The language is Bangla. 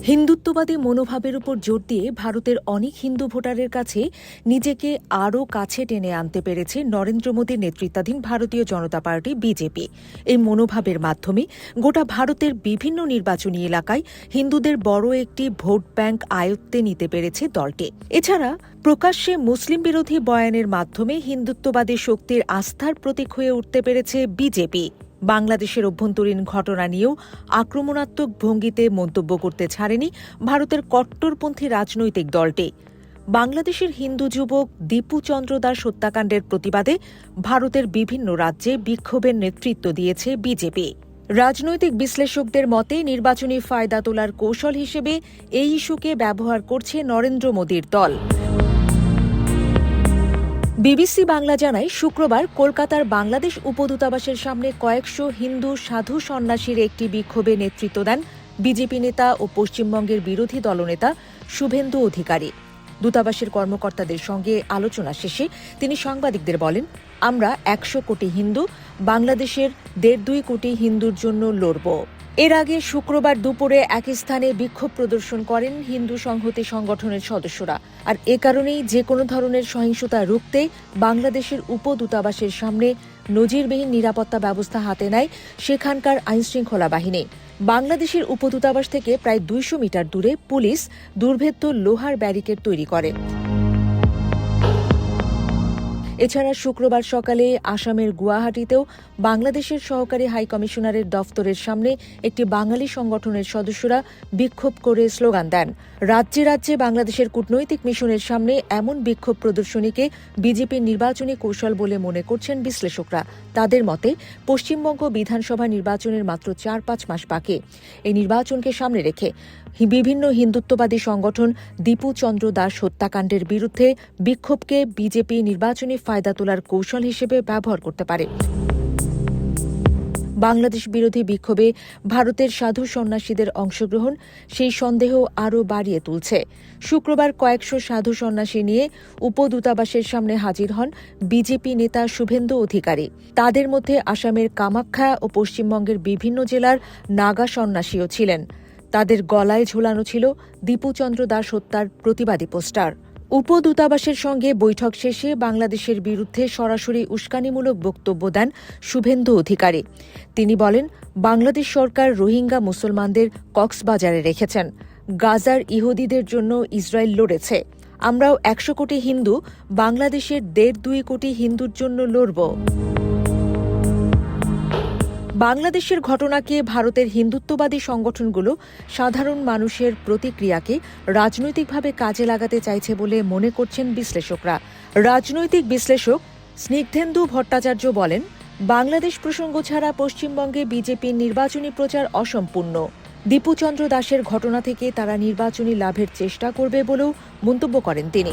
হিন্দুত্ববাদী মনোভাবের উপর জোর দিয়ে ভারতের অনেক হিন্দু ভোটারের কাছে নিজেকে আরও কাছে টেনে আনতে পেরেছে নরেন্দ্র মোদীর নেতৃত্বাধীন ভারতীয় জনতা পার্টি বিজেপি। এই মনোভাবের মাধ্যমে গোটা ভারতের বিভিন্ন নির্বাচনী এলাকায় হিন্দুদের বড় একটি ভোট ব্যাংক আয়ত্তে নিতে পেরেছে দলটি। এছাড়া প্রকাশ্যে মুসলিম বিরোধী বয়ানের মাধ্যমে হিন্দুত্ববাদী শক্তির আস্থার প্রতীক হয়ে উঠতে পেরেছে বিজেপি। বাংলাদেশের অভ্যন্তরীণ ঘটনা নিয়েও আক্রমণাত্মক ভঙ্গিতে মন্তব্য করতে ছাড়েনি ভারতের কট্টরপন্থী রাজনৈতিক দলটি। বাংলাদেশের হিন্দু যুবক দীপু চন্দ্র দাস হত্যাকাণ্ডের প্রতিবাদে ভারতের বিভিন্ন রাজ্যে বিক্ষোভের নেতৃত্ব দিয়েছে বিজেপি। রাজনৈতিক বিশ্লেষকদের মতে নির্বাচনী ফায়দা তোলার কৌশল হিসেবে এই ইস্যুকে ব্যবহার করছে নরেন্দ্র মোদীর দল। বিবিসি বাংলা জানায়, শুক্রবার কলকাতার বাংলাদেশ উপদূতাবাসের সামনে কয়েকশো হিন্দু সাধু সন্ন্যাসীর একটি বিক্ষোভে নেতৃত্ব দেন বিজেপি নেতা ও পশ্চিমবঙ্গের বিরোধী দলনেতা শুভেন্দু অধিকারী। দূতাবাসের কর্মকর্তাদের সঙ্গে আলোচনা শেষে তিনি সাংবাদিকদের বলেন, আমরা ১০০ কোটি হিন্দু, বাংলাদেশের ১.৫-২ কোটি হিন্দুর জন্য লড়ব। এর আগে শুক্রবার দুপুরে একই স্থানে বিক্ষোভ প্রদর্শন করেন হিন্দু সংহতি সংগঠনের সদস্যরা। আর এ কারণেই যে কোনো ধরনের সহিংসতা রুখতে বাংলাদেশের উপদূতাবাসের সামনে নজিরবিহীন নিরাপত্তা ব্যবস্থা হাতে নেয় সেখানকার আইনশৃঙ্খলা বাহিনী। বাংলাদেশের উপদূতাবাস থেকে প্রায় ২০০ মিটার দূরে পুলিশ দুর্ভেদ্য লোহার ব্যারিকেড তৈরি করে। এছাড়া শুক্রবার সকালে আসামের গুয়াহাটিতেও বাংলাদেশের সহকারী হাইকমিশনারের দফতরের সামনে একটি বাঙালি সংগঠনের সদস্যরা বিক্ষোভ করে স্লোগান দেন। রাজ্যে রাজ্যে বাংলাদেশের কূটনৈতিক মিশনের সামনে এমন বিক্ষোভ প্রদর্শনীকে বিজেপির নির্বাচনী কৌশল বলে মনে করছেন বিশ্লেষকরা। তাদের মতে পশ্চিমবঙ্গ বিধানসভা নির্বাচনের মাত্র ৪-৫ মাস বাকি। এই নির্বাচনকে সামনে রেখে বিভিন্ন হিন্দুত্ববাদী সংগঠন দীপু চন্দ্র দাস হত্যাকাণ্ডের বিরুদ্ধে বিক্ষোভকে বিজেপি নির্বাচনী ফায়দা তোলার কৌশল হিসেবে ব্যবহার করতে পারে। বাংলাদেশ বিরোধী বিক্ষোভে ভারতের সাধু সন্ন্যাসীদের অংশগ্রহণ সেই সন্দেহ আরও বাড়িয়ে তুলছে। শুক্রবার কয়েকশো সাধু সন্ন্যাসী নিয়ে উপদূতাবাসের সামনে হাজির হন বিজেপি নেতা শুভেন্দু অধিকারী। তাদের মধ্যে আসামের কামাখ্যা ও পশ্চিমবঙ্গের বিভিন্ন জেলার নাগা সন্ন্যাসীও ছিলেন। তাদের গলায় ঝোলানো ছিল দীপু চন্দ্র দাস হত্যার প্রতিবাদী পোস্টার। উপদূতাবাসের সঙ্গে বৈঠক শেষে বাংলাদেশের বিরুদ্ধে সরাসরি উস্কানিমূলক বক্তব্য দেন শুভেন্দু অধিকারী। তিনি বলেন, বাংলাদেশ সরকার রোহিঙ্গা মুসলমানদের কক্সবাজারে রেখেছেন। গাজার ইহুদিদের জন্য ইসরায়েল লড়েছে। আমরাও ১০০ কোটি হিন্দু বাংলাদেশের ১.৫-২ কোটি হিন্দুর জন্য লড়ব। বাংলাদেশের ঘটনাকে ভারতের হিন্দুত্ববাদী সংগঠনগুলো সাধারণ মানুষের প্রতিক্রিয়াকে রাজনৈতিকভাবে কাজে লাগাতে চাইছে বলে মনে করছেন বিশ্লেষকরা। রাজনৈতিক বিশ্লেষক স্নিগ্ধেন্দু ভট্টাচার্য বলেন, বাংলাদেশ প্রসঙ্গ ছাড়া পশ্চিমবঙ্গে বিজেপির নির্বাচনী প্রচার অসম্পূর্ণ। দীপুচন্দ্র দাসের ঘটনা থেকে তারা নির্বাচনী লাভের চেষ্টা করবে বলেও মন্তব্য করেন তিনি।